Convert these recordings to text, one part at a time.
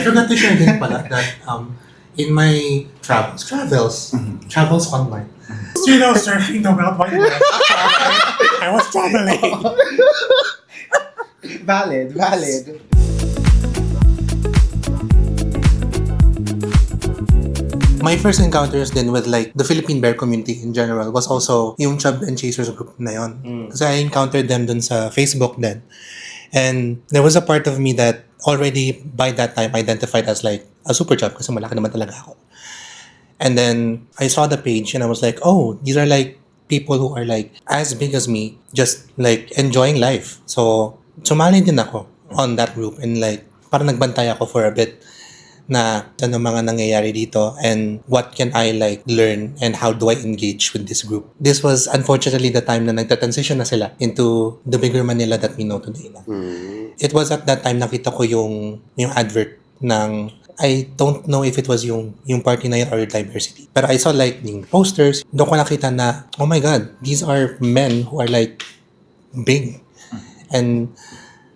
I forgot to share din pala that in my travels online. Surfing the World Wide Web. I was traveling. Valid. My first encounters din with like the Philippine bear community in general was also yung Chub and Chasers group na yon. Kasi I encountered them dun sa Facebook then. And there was a part of me that already by that time identified as like a super chub kasi malaki naman talaga ako. And then I saw the page and I was like, oh, these are like people who are like as big as me, just like enjoying life. So, sumali din ako on that group and like parang nagbantay ako for a bit na ano mga nangyayari dito and what can I like learn and how do I engage with this group. This was unfortunately the time na nagta-transition na sila into the bigger Manila that we know today. It was at that time nakita ko yung advert ng I don't know if it was yung party na yun or diversity. But I saw like yung posters, doon ko nakita na, oh my God, these are men who are like big. And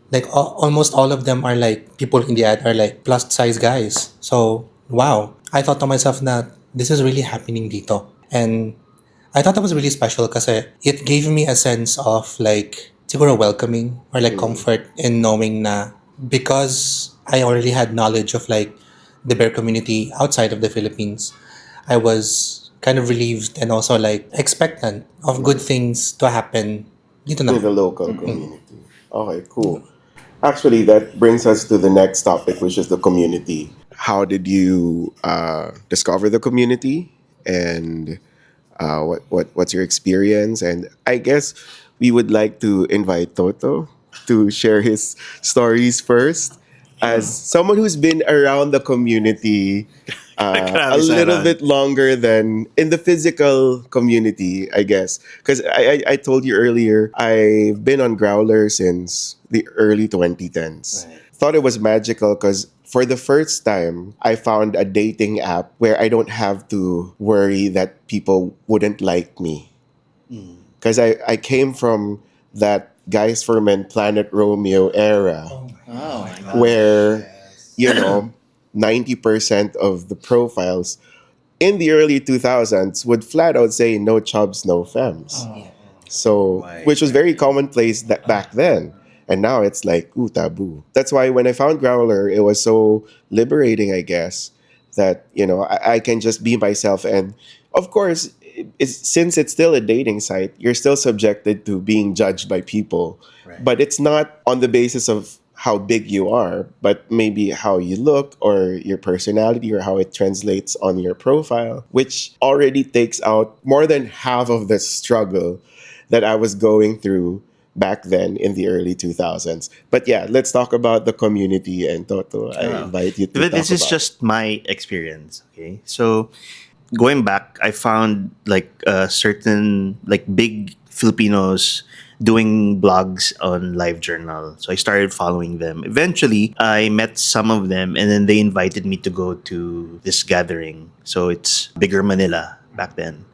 like almost all of them are like, people in the ad are like plus size guys. So, wow. I thought to myself na this is really happening dito. And I thought that was really special kasi it gave me a sense of like, siguro welcoming or like comfort in knowing na because I already had knowledge of like the bear community outside of the Philippines, I was kind of relieved and also like expectant of good things to happen dito na. To the local community. Okay, cool. Actually, that brings us to the next topic, which is the community. How did you discover the community, and what's your experience? And I guess we would like to invite Toto to share his stories first, as someone who's been around the community a little bit longer than in the physical community, I guess. Because I told you earlier, I've been on Growler since the early 2010s. Right. Thought it was magical because for the first time, I found a dating app where I don't have to worry that people wouldn't like me. Because I came from that Guys for Men Planet Romeo era. Oh my God. Where, you know, 90% of the profiles in the early 2000s would flat out say no chubs, no femmes. So, which was very commonplace back then. And now it's like, ooh, taboo. That's why when I found Growler, it was so liberating, I guess, that, you know, I can just be myself. And of course, since it's still a dating site, you're still subjected to being judged by people. Right. But it's not on the basis of how big you are, but maybe how you look or your personality or how it translates on your profile, which already takes out more than half of the struggle that I was going through back then in the early 2000s. But yeah, let's talk about the community. And Toto, I invite you to But this is just my experience, okay? So going back, I found like certain like big Filipinos doing blogs on LiveJournal. So I started following them. Eventually, I met some of them and then they invited me to go to this gathering. So it's Bigger Manila back then.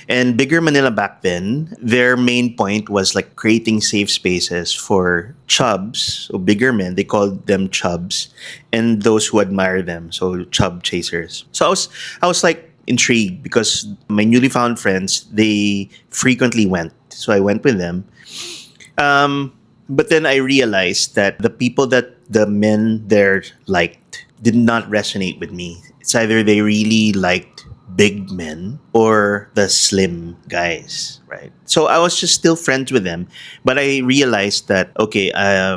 And Bigger Manila back then, their main point was like creating safe spaces for chubs, so bigger men, they called them chubs, and those who admire them, so chub chasers. So I was like intrigued because my newly found friends, they frequently went. So I went with them. But then I realized that the people that the men there liked did not resonate with me. It's either they really liked big men or the slim guys, right? So I was just still friends with them, but I realized that okay, I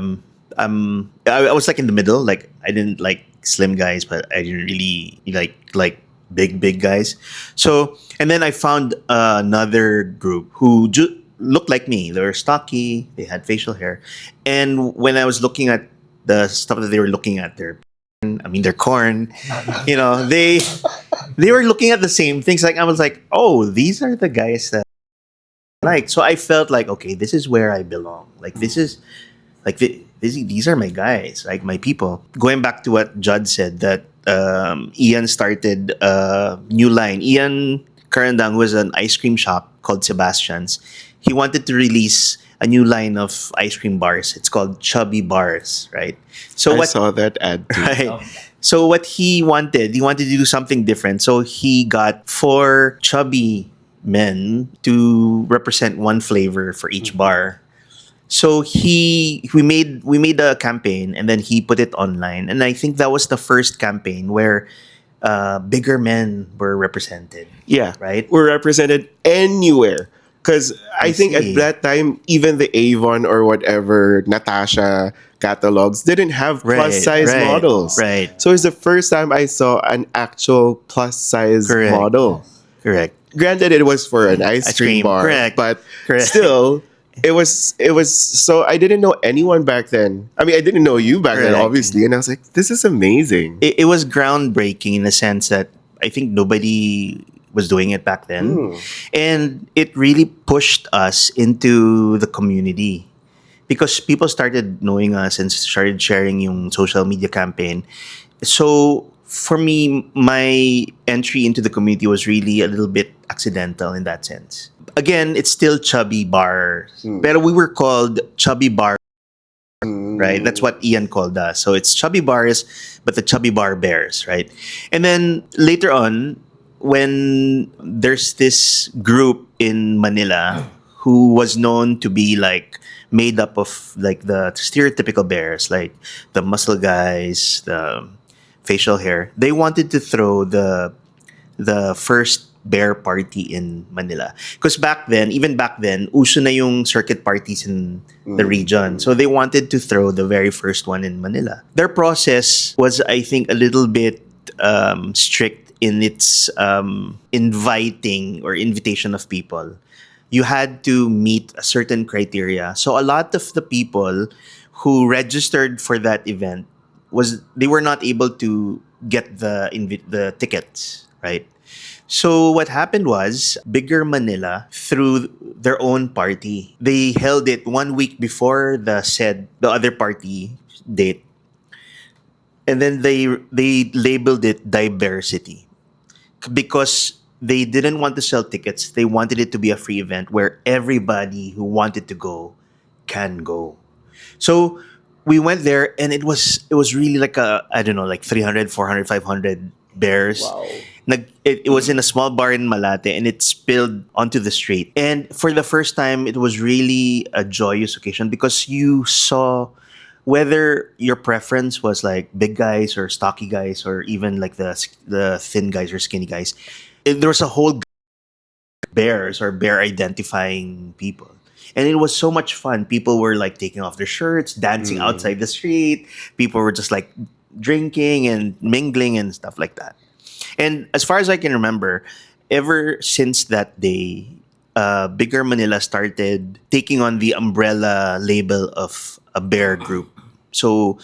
was like in the middle. Like I didn't like slim guys, but I didn't really like big guys. So and then I found another group who looked like me. They were stocky. They had facial hair, and when I was looking at the stuff that they were looking at, their corn, you know, they were looking at the same things. Like I was like, oh, these are the guys that I like. So I felt like, okay, this is where I belong. Like this is like these are my guys, like my people. Going back to what Judd said, that Ian started a new line. Ian Karandang, who has an ice cream shop called Sebastian's, he wanted to release a new line of ice cream bars. It's called Chubby Bars, right? So I saw that ad too. Right. So what he wanted to do something different. So he got four chubby men to represent one flavor for each bar. So we made a campaign and then he put it online, and I think that was the first campaign where bigger men were represented. Yeah, Right. we're represented anywhere. Because I I think at see. that time, even the Avon or whatever Natasha catalogs didn't have plus Right. size Right. models. Right. So it's the first time I saw an actual plus size Correct. model. Correct. Granted, it was for an ice Ice cream cream. bar, Correct. but Correct. still, it was so I didn't know anyone back then. I mean, I didn't know you back then, Correct. obviously, and I was like, this is amazing. It was groundbreaking in the sense that I think nobody was doing it back then. And it really pushed us into the community because people started knowing us and started sharing yung social media campaign. So for me, my entry into the community was really a little bit accidental in that sense. Again, it's still chubby bars, but we were called chubby bar, right? That's what Ian called us. So it's chubby bars, but the chubby bar bears, right? And then later on, when there's this group in Manila who was known to be like made up of like the stereotypical bears, like the muscle guys, the facial hair, they wanted to throw the first bear party in Manila. Because even back then, uso na yung circuit parties in the region. So they wanted to throw the very first one in Manila. Their process was, I think, a little bit strict in its inviting or invitation of people. You had to meet a certain criteria. So a lot of the people who registered for that event they were not able to get the tickets, right? So what happened was Bigger Manila through their own party. They held it 1 week before the other party date, and then they labeled it diversity because they didn't want to sell tickets. They wanted it to be a free event where everybody who wanted to go can go. So we went there and it was really like I don't know, like 300, 400, 500 bears. Wow. It was in a small bar in Malate and it spilled onto the street. And for the first time, it was really a joyous occasion because you saw whether your preference was like big guys or stocky guys or even like the thin guys or skinny guys. There was a whole bears or bear identifying people. And it was so much fun. People were like taking off their shirts, dancing outside the street. People were just like drinking and mingling and stuff like that. And as far as I can remember, ever since that day, Bigger Manila started taking on the umbrella label of a bear group. So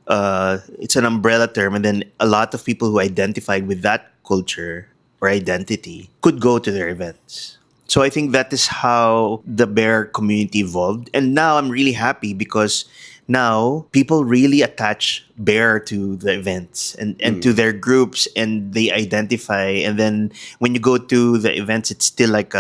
it's an umbrella term, and then a lot of people who identified with that culture or identity could go to their events. So I think that is how the bear community evolved. And now I'm really happy because now people really attach bear to the events and to their groups and they identify. And then when you go to the events, it's still like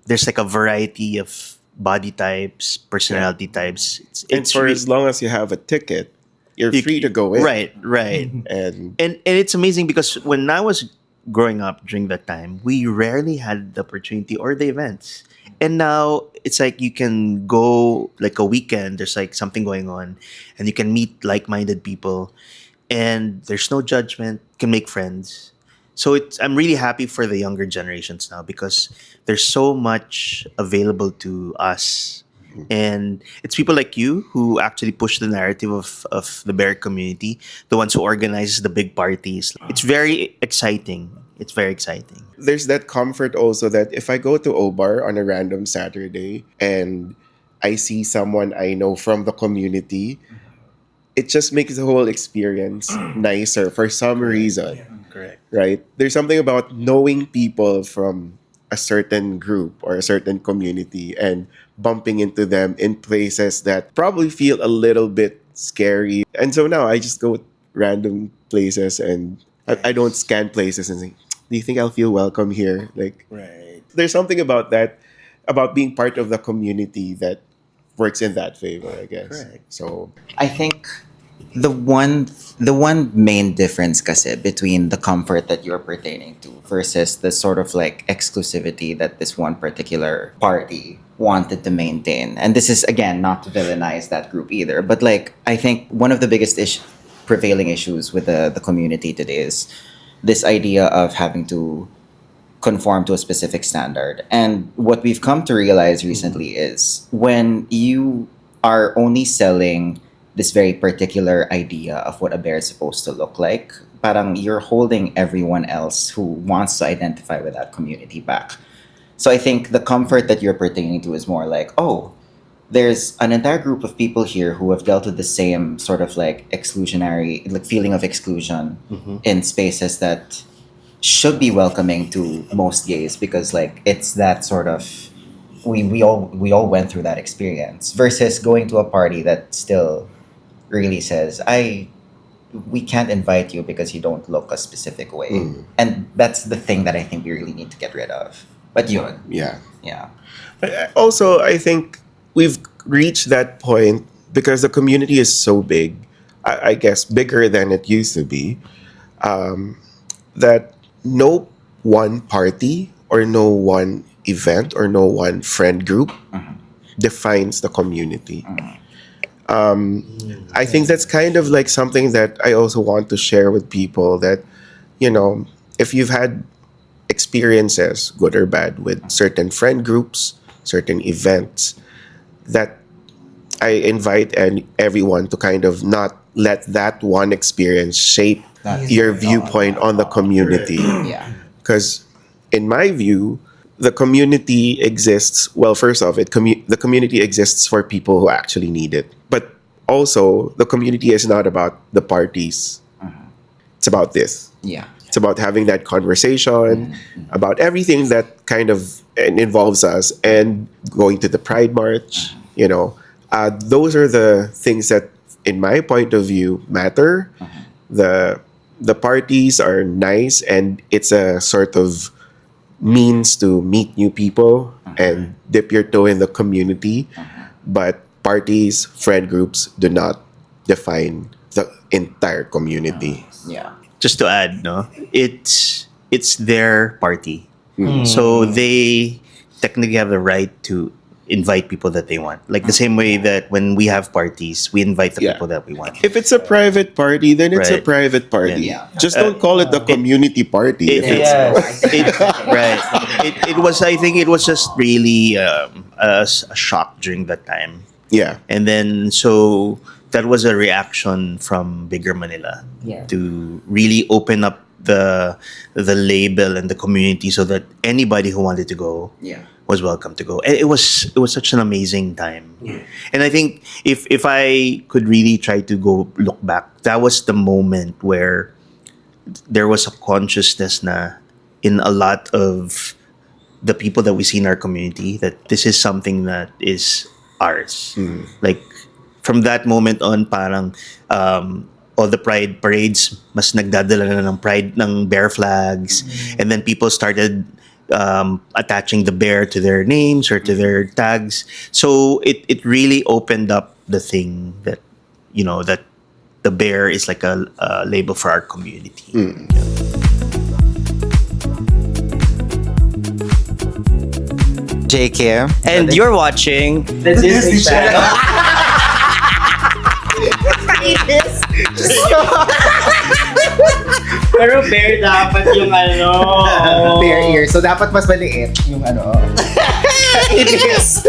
there's like a variety of body types, personality types. And for as long as you have a ticket, you're free to go in. Right, right. And And it's amazing because when I was growing up during that time, we rarely had the opportunity or the events. And now it's like you can go like a weekend, there's like something going on, and you can meet like-minded people, and there's no judgment, you can make friends. So I'm really happy for the younger generations now because there's so much available to us. And it's people like you who actually push the narrative of the bear community, the ones who organize the big parties. It's very exciting. It's very exciting. there's that comfort also that if I go to Obar on a random Saturday and I see someone I know from the community, it just makes the whole experience nicer for some reason, Correct. right? There's something about knowing people from a certain group or a certain community and bumping into them in places that probably feel a little bit scary. And so now I just go random places and I don't scan places and think, do you think I'll feel welcome here? Like, Right. there's something about that, about being part of the community that works in that favor, I guess. Correct. So, I think the one main difference kasi between the comfort that you're pertaining to versus the sort of like exclusivity that this one particular party wanted to maintain. And this is again not to villainize that group either, but like I think one of the biggest prevailing issues with the community today is this idea of having to conform to a specific standard. And what we've come to realize recently is when you are only selling this very particular idea of what a bear is supposed to look like, parang you're holding everyone else who wants to identify with that community back. So I think the comfort that you're pertaining to is more like, oh, there's an entire group of people here who have dealt with the same sort of like exclusionary like feeling of exclusion in spaces that should be welcoming to most gays because like it's that sort of we all went through that experience versus going to a party that still really says we can't invite you because you don't look a specific way. And that's the thing that I think we really need to get rid of. But yun, Yeah. yeah. Also, I think we've reached that point because the community is so big, I guess bigger than it used to be, that no one party or no one event or no one friend group defines the community. I think that's kind of like something that I also want to share with people that, if you've had experiences, good or bad, with certain friend groups, certain events, that I invite everyone to kind of not let that one experience shape your viewpoint on the community. Yeah. Because in my view, the community exists, well, first off, the community exists for people who actually need it. But also, the community is not about the parties. It's about this. Yeah. It's about having that conversation, about everything that kind of involves us, and going to the Pride March. Those are the things that, in my point of view, matter. The parties are nice, and it's a sort of means to meet new people and dip your toe in the community. But parties, friend groups do not define the entire community. Yeah. Just to add, no, it's their party, so they technically have the right to invite people that they want. Like the same way that when we have parties, we invite the Yeah. people that we want. If it's a private party, then it's a Right. private party. Yeah. Just don't call it the community party. It- If it's- Right. It was. I think it was just really a shock during that time. yeah. And then, so that was a reaction from Bigger Manila to really open up the label and the community so that anybody who wanted to go Yeah. was welcome to go. And it was such an amazing time. And I think if I could really try to go look back, that was the moment where there was a consciousness na in a lot of the people that we see in our community that this is something that is ours. Like from that moment on, parang all the pride parades mas nagdadala na ng pride ng bear flags, and then people started attaching the bear to their names or to their tags. So it really opened up the thing that that the bear is like a label for our community. JK. And you're watching the Disney Channel. Pero bear dapat yung Bare ear. So, dapat mas maliit yung ano. It is.